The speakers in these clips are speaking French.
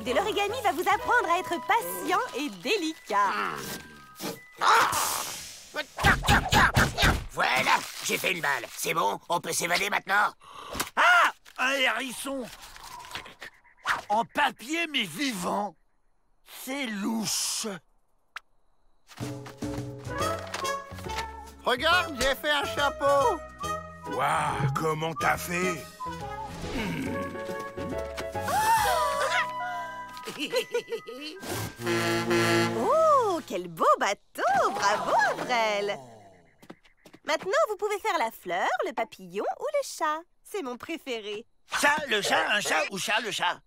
technique de l'origami va vous apprendre à être patient et délicat. Voilà, j'ai fait une balle. C'est bon, on peut s'évader maintenant. Ah! Un hérisson en papier mais vivant. C'est louche. Regarde, j'ai fait un chapeau. Waouh, comment t'as fait? Oh, quel beau bateau! Bravo, Avrel! Maintenant, vous pouvez faire la fleur, le papillon ou le chat. C'est mon préféré. Ça, le chat, un chat ou chat, le chat?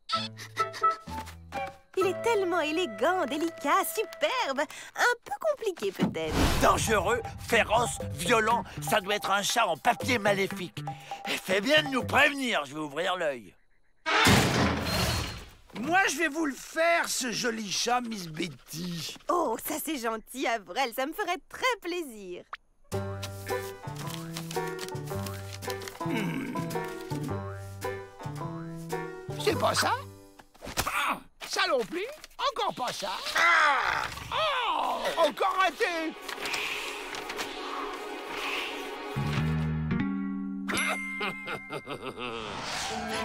Il est tellement élégant, délicat, superbe. Un peu compliqué, peut-être. Dangereux, féroce, violent. Ça doit être un chat en papier maléfique. Fais bien de nous prévenir, je vais ouvrir l'œil. Moi, je vais vous le faire, ce joli chat, Miss Betty. Oh, ça c'est gentil, Avrel. Ça me ferait très plaisir. C'est pas ça? Ah, ça non plus? Encore pas ça? Oh, encore raté!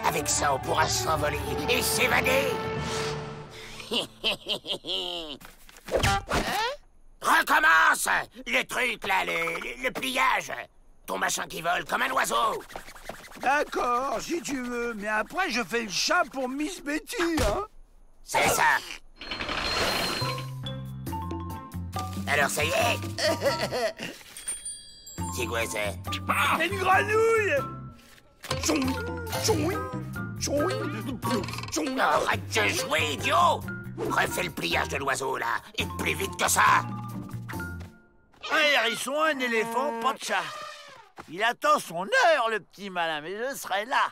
Avec ça, on pourra s'envoler et s'évader. Recommence! Le truc, là, le pliage. Ton machin qui vole comme un oiseau. D'accord, si tu veux. Mais après, je fais le chat pour Miss Betty, hein? C'est ça. Alors, ça y est. C'est quoi, ça? C'est une grenouille! Arrête de jouer, idiot! Refais le pliage de l'oiseau, là, et plus vite que ça! Un hérisson, un éléphant, pas de chat. Il attend son heure, le petit malin, mais je serai là.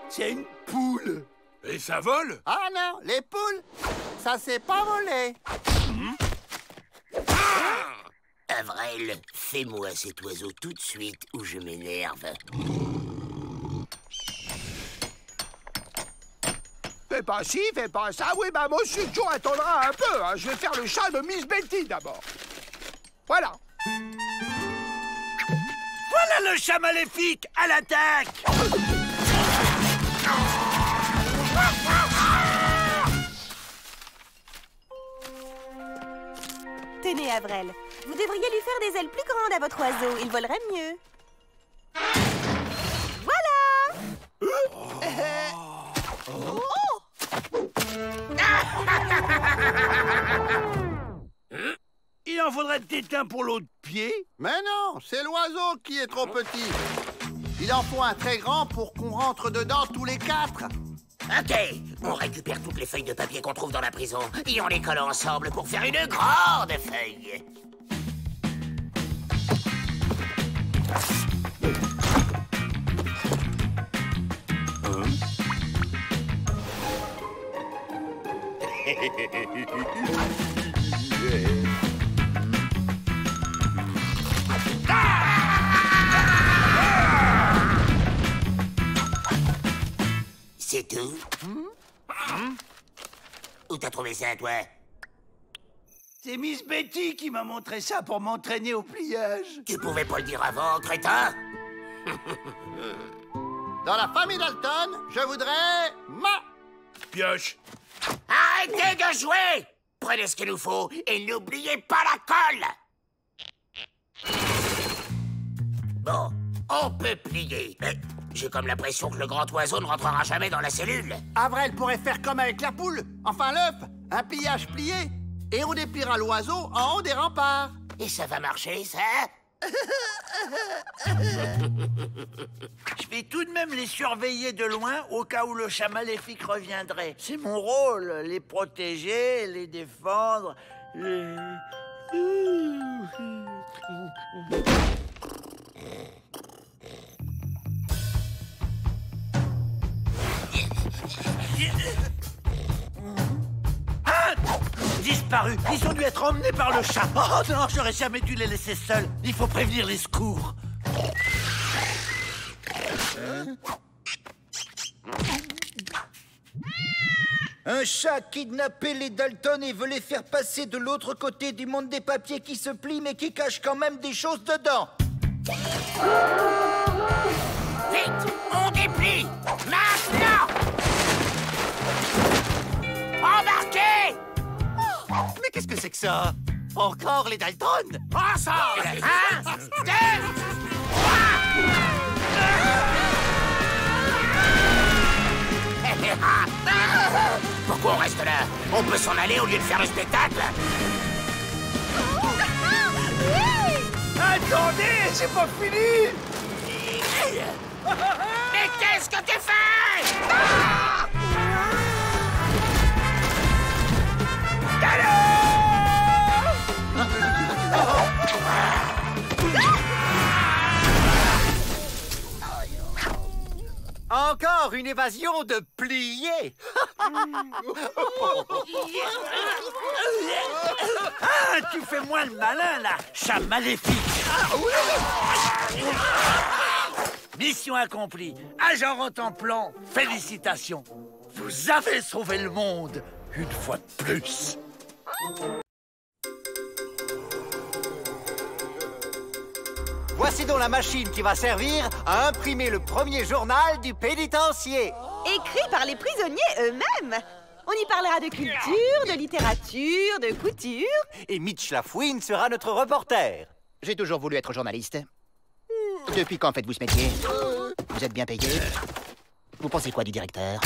C'est une poule. Et ça vole? Ah non, les poules, ça s'est pas volé. Avrel, fais-moi cet oiseau tout de suite ou je m'énerve. Fais pas ci, fais pas ça. Oui, bah moi aussi, Joe attendra un peu. Hein. Je vais faire le chat de Miss Betty d'abord. Voilà. Voilà le chat maléfique, à l'attaque! Tenez, Avrel. Vous devriez lui faire des ailes plus grandes à votre oiseau. Il volerait mieux. Voilà! Il en faudrait peut-être un pour l'autre pied. Mais non, c'est l'oiseau qui est trop petit. Il en faut un très grand pour qu'on rentre dedans tous les quatre. Ok, on récupère toutes les feuilles de papier qu'on trouve dans la prison et on les colle ensemble pour faire une grande feuille. C'est tout? Où t'as trouvé ça, toi? C'est Miss Betty qui m'a montré ça pour m'entraîner au pliage. Tu pouvais pas le dire avant, crétin? Dans la famille Dalton, je voudrais ma... Pioche. Arrêtez de jouer! Prenez ce qu'il nous faut et n'oubliez pas la colle! Bon, on peut plier, mais j'ai comme l'impression que le grand oiseau ne rentrera jamais dans la cellule. Avrel pourrait faire comme avec la poule, enfin l'œuf, un pliage plié, et on dépliera l'oiseau en haut des remparts. Et ça va marcher, ça? Je vais tout de même les surveiller de loin au cas où le chat maléfique reviendrait. C'est mon rôle, les protéger, les défendre. Ah! Disparu. Ils ont dû être emmenés par le chat. Oh non, j'aurais jamais dû les laisser seuls. Il faut prévenir les secours. Un chat kidnappait les Dalton et veut les faire passer de l'autre côté du monde des papiers qui se plient mais qui cachent quand même des choses dedans. Vite, on déplie! Maintenant! Embarquez! Mais qu'est-ce que c'est que ça? Encore les Dalton? Ensemble! 1, 2, 3! Pourquoi on reste là? On peut s'en aller au lieu de faire le spectacle? Attendez, c'est pas fini! Mais qu'est-ce que tu fais? Encore une évasion de plié. Ah, tu fais moins le malin, là, chat maléfique. Mission accomplie. Agent Rotenplan, félicitations. Vous avez sauvé le monde, une fois de plus. Voici donc la machine qui va servir à imprimer le premier journal du pénitencier. Écrit par les prisonniers eux-mêmes. On y parlera de culture, de littérature, de couture. Et Mitch Lafouine sera notre reporter. J'ai toujours voulu être journaliste. Depuis quand faites-vous ce métier? Vous êtes bien payé? Vous pensez quoi du directeur?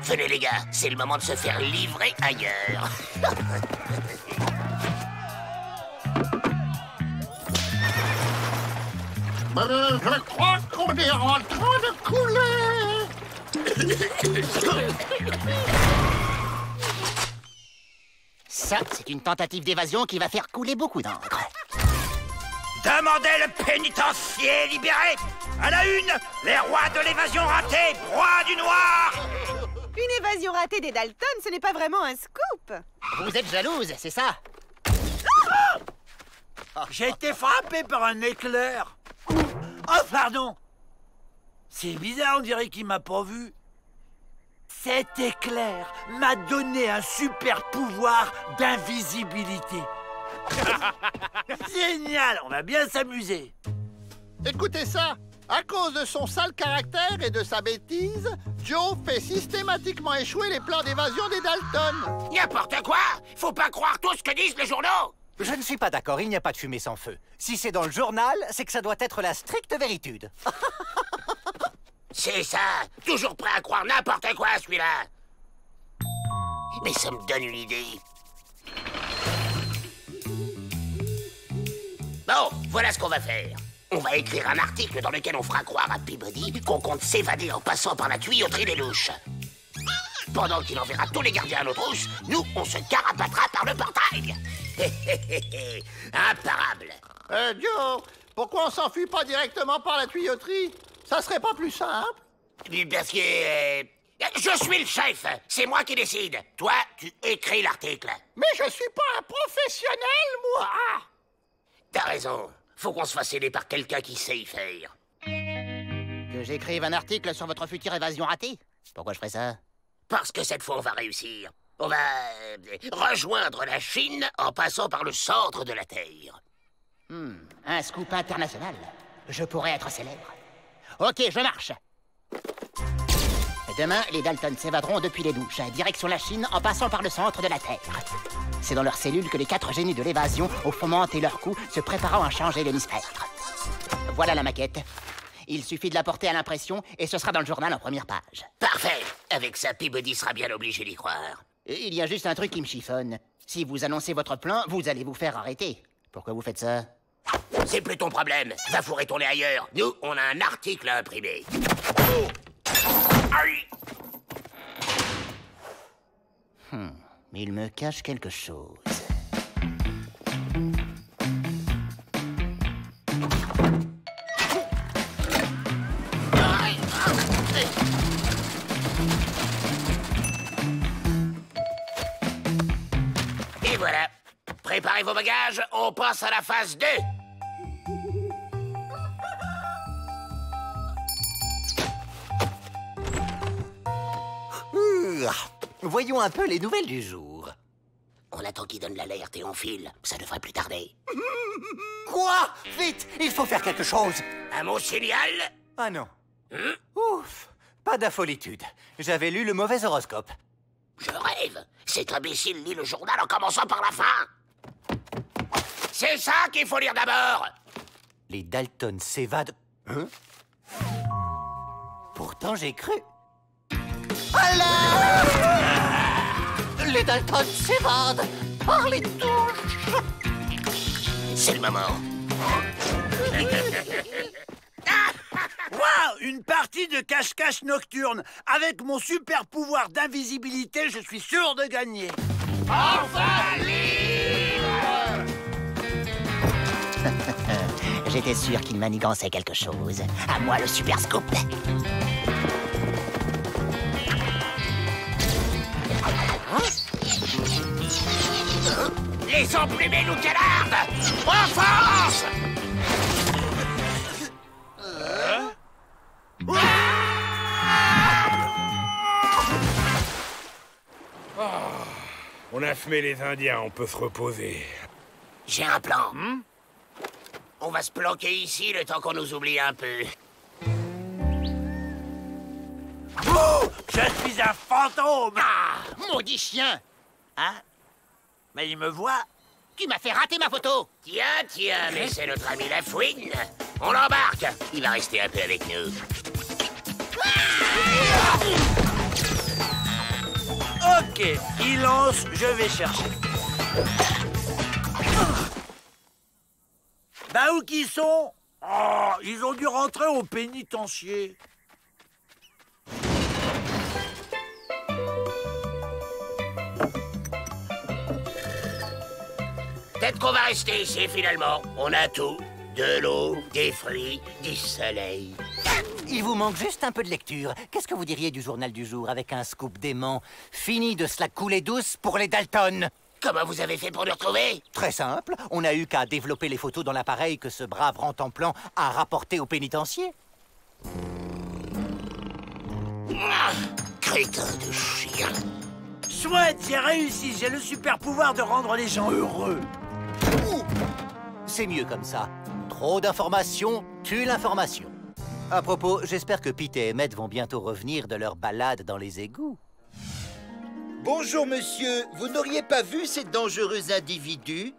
Venez les gars, c'est le moment de se faire livrer ailleurs. Je crois qu'on est en train de couler. Ça, c'est une tentative d'évasion qui va faire couler beaucoup d'encre. Demandez le pénitencier libéré. À la une, les rois de l'évasion ratée, roi du noir. Une évasion ratée des Dalton, ce n'est pas vraiment un scoop. Vous êtes jalouse, c'est ça? J'ai été frappé par un éclair. Oh, pardon. C'est bizarre, on dirait qu'il m'a pas vu. Cet éclair m'a donné un super pouvoir d'invisibilité. Génial, on va bien s'amuser. Écoutez ça. À cause de son sale caractère et de sa bêtise, Joe fait systématiquement échouer les plans d'évasion des Dalton. N'importe quoi. Faut pas croire tout ce que disent les journaux. Je ne suis pas d'accord, il n'y a pas de fumée sans feu. Si c'est dans le journal, c'est que ça doit être la stricte véritude. C'est ça. Toujours prêt à croire n'importe quoi, celui-là. Mais ça me donne une idée. Bon, voilà ce qu'on va faire. On va écrire un article dans lequel on fera croire à Peabody qu'on compte s'évader en passant par la tuyauterie des louches. Pendant qu'il enverra tous les gardiens à nos trousses, nous, on se carapatera par le portail. Imparable. Joe, pourquoi on s'enfuit pas directement par la tuyauterie? Ça serait pas plus simple? Parce que... je suis le chef. C'est moi qui décide. Toi, tu écris l'article. Mais je suis pas un professionnel, moi! T'as raison. Faut qu'on se fasse aider par quelqu'un qui sait y faire. Que j'écrive un article sur votre future évasion ratée? Pourquoi je ferais ça? Parce que cette fois, on va réussir. On va rejoindre la Chine en passant par le centre de la Terre. Un scoop international. Je pourrais être célèbre. Ok, je marche. Demain, les Dalton s'évaderont depuis les douches, direction la Chine en passant par le centre de la Terre. C'est dans leurs cellules que les 4 génies de l'évasion ont fomenté leur coup, se préparant à changer l'hémisphère. Voilà la maquette. Il suffit de la porter à l'impression et ce sera dans le journal en première page. Parfait. Avec ça, Peabody sera bien obligé d'y croire. Et il y a juste un truc qui me chiffonne. Si vous annoncez votre plan, vous allez vous faire arrêter. Pourquoi vous faites ça? C'est plus ton problème. Va vous retourner ailleurs. Nous, on a un article à imprimer. Aïe! Il me cache quelque chose. Et voilà. Préparez vos bagages, on passe à la phase 2. Voyons un peu les nouvelles du jour. On attend qu'il donne l'alerte et on file. Ça devrait plus tarder. Quoi? Vite, il faut faire quelque chose. À mon signal? Ah non. Ouf, pas d'affolitude. J'avais lu le mauvais horoscope. Je rêve. Cet imbécile lit le journal en commençant par la fin. C'est ça qu'il faut lire d'abord. Les Dalton s'évadent. Hein? Pourtant, j'ai cru. Alors, les Dalton s'évadent par les touches. C'est le moment. Waouh, une partie de cache-cache nocturne. Avec mon super pouvoir d'invisibilité, je suis sûr de gagner. Enfin libre. J'étais sûr qu'il manigançait quelque chose. À moi le super scoop. Les emplumés nous canardent. Offense. On a fumé les Indiens, on peut se reposer. J'ai un plan. On va se planquer ici le temps qu'on nous oublie un peu. Oh, je suis un fantôme. Ah, maudit chien. Hein? Mais il me voit. Tu m'as fait rater ma photo. Tiens, mais c'est notre ami la fouine. On l'embarque. Il va rester un peu avec nous. Ok, il lance, je vais chercher. Bah où qu'ils sont? Oh, ils ont dû rentrer au pénitencier. Peut-être qu'on va rester ici finalement. On a tout. De l'eau, des fruits, du soleil. Il vous manque juste un peu de lecture. Qu'est-ce que vous diriez du journal du jour avec un scoop dément? Fini de se la couler douce pour les Dalton. Comment vous avez fait pour nous retrouver? Très simple. On a eu qu'à développer les photos dans l'appareil que ce brave rentemplant a rapporté au pénitencier. Ah, crétin de chien. Chouette, j'ai réussi. J'ai le super pouvoir de rendre les gens heureux. C'est mieux comme ça. Trop d'informations tue l'information. À propos, j'espère que Pete et Emmett vont bientôt revenir de leur balade dans les égouts. Bonjour, monsieur. Vous n'auriez pas vu ces dangereux individus?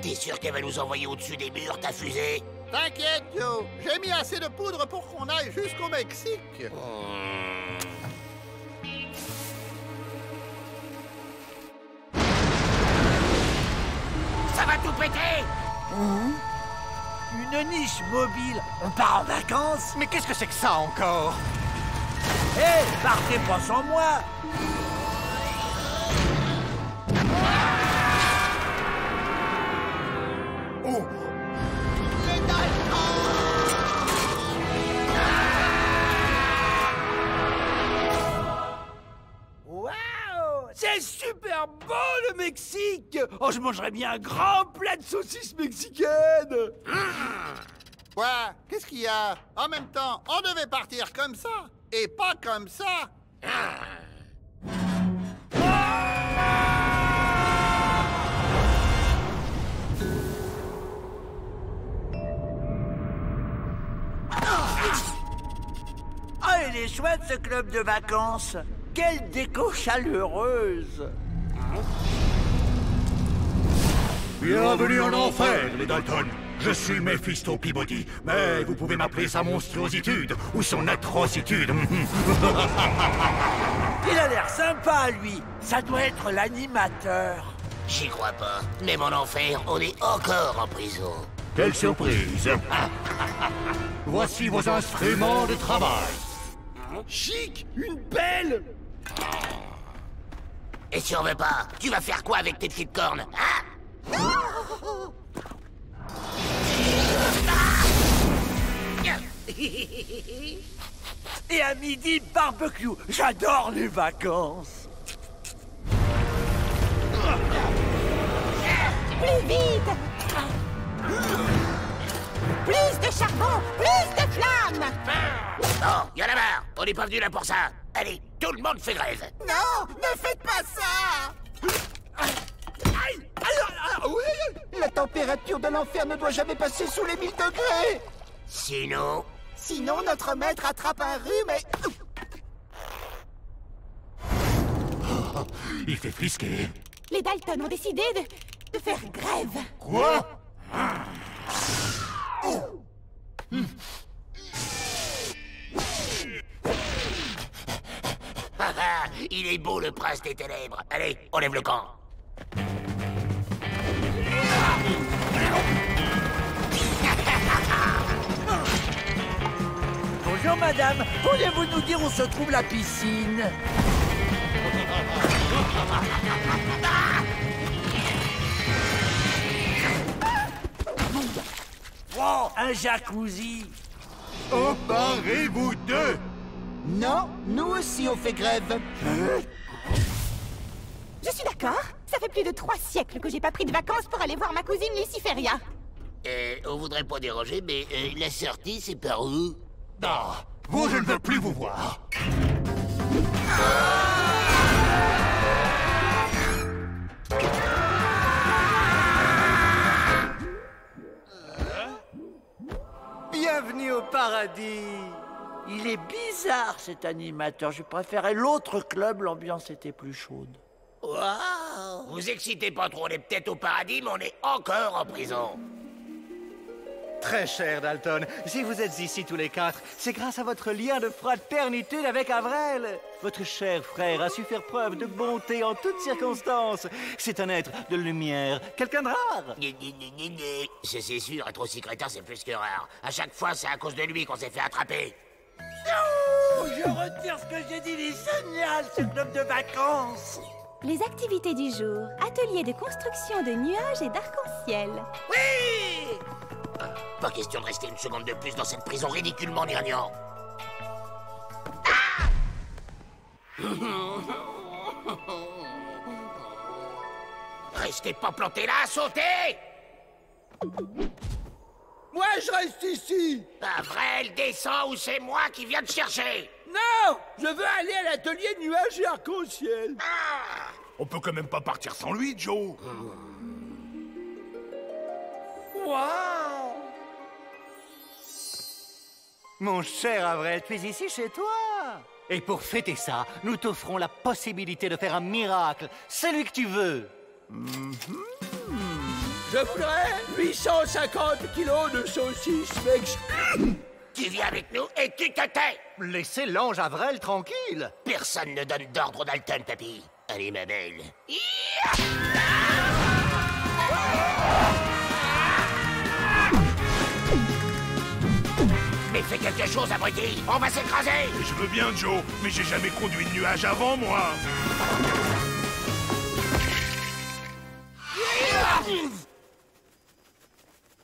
T'es sûr qu'elle va nous envoyer au-dessus des murs, ta fusée? T'inquiète, Joe. J'ai mis assez de poudre pour qu'on aille jusqu'au Mexique. Ça va tout péter! Une niche mobile. On part en vacances? Mais qu'est-ce que c'est que ça encore? Hé, partez pas sans moi. Oh! Waouh! C'est super bon le Mexique! Oh, je mangerais bien un grand plat de saucisses mexicaines! Quoi? Qu'est-ce qu'il y a? En même temps, on devait partir comme ça, et pas comme ça. Ah, il est chouette ce club de vacances! Quelle déco chaleureuse! Bienvenue en enfer, les Dalton. Je suis Mephisto Peabody, mais vous pouvez m'appeler sa monstruositude ou son atrocitude. Il a l'air sympa, lui. Ça doit être l'animateur. J'y crois pas. Même en enfer, on est encore en prison. Quelle surprise. Voici vos instruments de travail. Chic, une pelle. Et si on veut pas, tu vas faire quoi avec tes petites cornes, hein? Et à midi, barbecue. J'adore les vacances. Plus vite! Plus de charbon! Plus de flammes! Oh, y en a marre. On n'est pas venu là pour ça. Allez, tout le monde fait grève. Non! Ne faites pas ça! La température de l'enfer ne doit jamais passer sous les 1000 degrés. Sinon... Sinon, notre maître attrape un rhume et... Il fait frisquer. Les Dalton ont décidé de faire grève. Quoi? Il est beau le prince des ténèbres. Allez, on lève le camp. Bonjour madame, pourriez-vous nous dire où se trouve la piscine? Wow, un jacuzzi. Emparez-vous d'eux. Non, nous aussi on fait grève. Je suis d'accord. Ça fait plus de 3 siècles que j'ai pas pris de vacances pour aller voir ma cousine Luciferia. On voudrait pas déranger, mais la sortie, c'est par où? Ah, vous, je ne veux plus vous voir. Bienvenue au paradis. Il est bizarre cet animateur. Je préférais l'autre club, l'ambiance était plus chaude. Waouh! Vous excitez pas trop, on est peut-être au paradis, mais on est encore en prison. Très cher Dalton, si vous êtes ici tous les 4, c'est grâce à votre lien de fraternité avec Avrel. Votre cher frère a su faire preuve de bonté en toutes circonstances. C'est un être de lumière, quelqu'un de rare. C'est sûr, être aussi crétin, c'est plus que rare. À chaque fois, c'est à cause de lui qu'on s'est fait attraper. Non! Je retire ce que j'ai dit, il est génial ce club de vacances! Les activités du jour. Atelier de construction de nuages et d'arc-en-ciel. Oui! Pas question de rester une seconde de plus dans cette prison ridiculement gnangnan. Restez pas plantés là, sautez! Moi, je reste ici! Avrel, descends ou c'est moi qui viens te chercher! Non! Je veux aller à l'atelier nuages et arc-en-ciel! On peut quand même pas partir sans lui, Joe. Waouh! Mon cher Avrel, tu es ici chez toi. Et pour fêter ça, nous t'offrons la possibilité de faire un miracle, celui que tu veux. Je voudrais 850 kilos de saucisses mexicaines. Tu viens avec nous et tu te tais! Laissez l'ange Avrel tranquille. Personne ne donne d'ordre Dalton, papy. Allez, ma belle. Mais fais quelque chose, abruti! On va s'écraser! Je veux bien, Joe, mais j'ai jamais conduit de nuage avant, moi.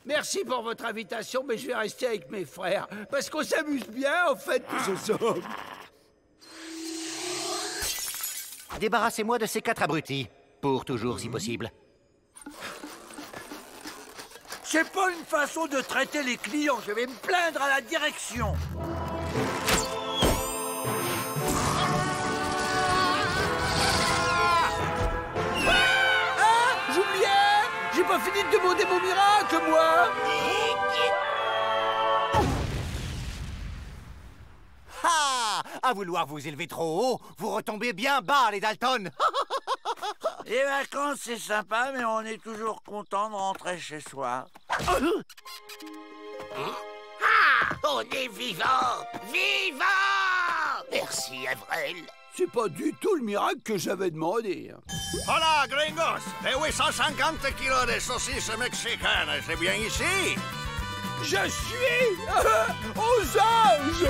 Merci pour votre invitation, mais je vais rester avec mes frères. Parce qu'on s'amuse bien, en fait, tous ensemble. Débarrassez-moi de ces 4 abrutis. Pour toujours, si possible. C'est pas une façon de traiter les clients. Je vais me plaindre à la direction. Ah! J'oubliais! J'ai pas fini de demander mon miracle, moi! Ah! À vouloir vous élever trop haut, vous retombez bien bas, les Dalton. Les vacances, c'est sympa, mais on est toujours content de rentrer chez soi. Ah! On est vivant! Vivant! Merci, Avrel. C'est pas du tout le miracle que j'avais demandé. Hola, gringos! Les 850 kilos de saucisses mexicaines, c'est bien ici? Je suis aux anges!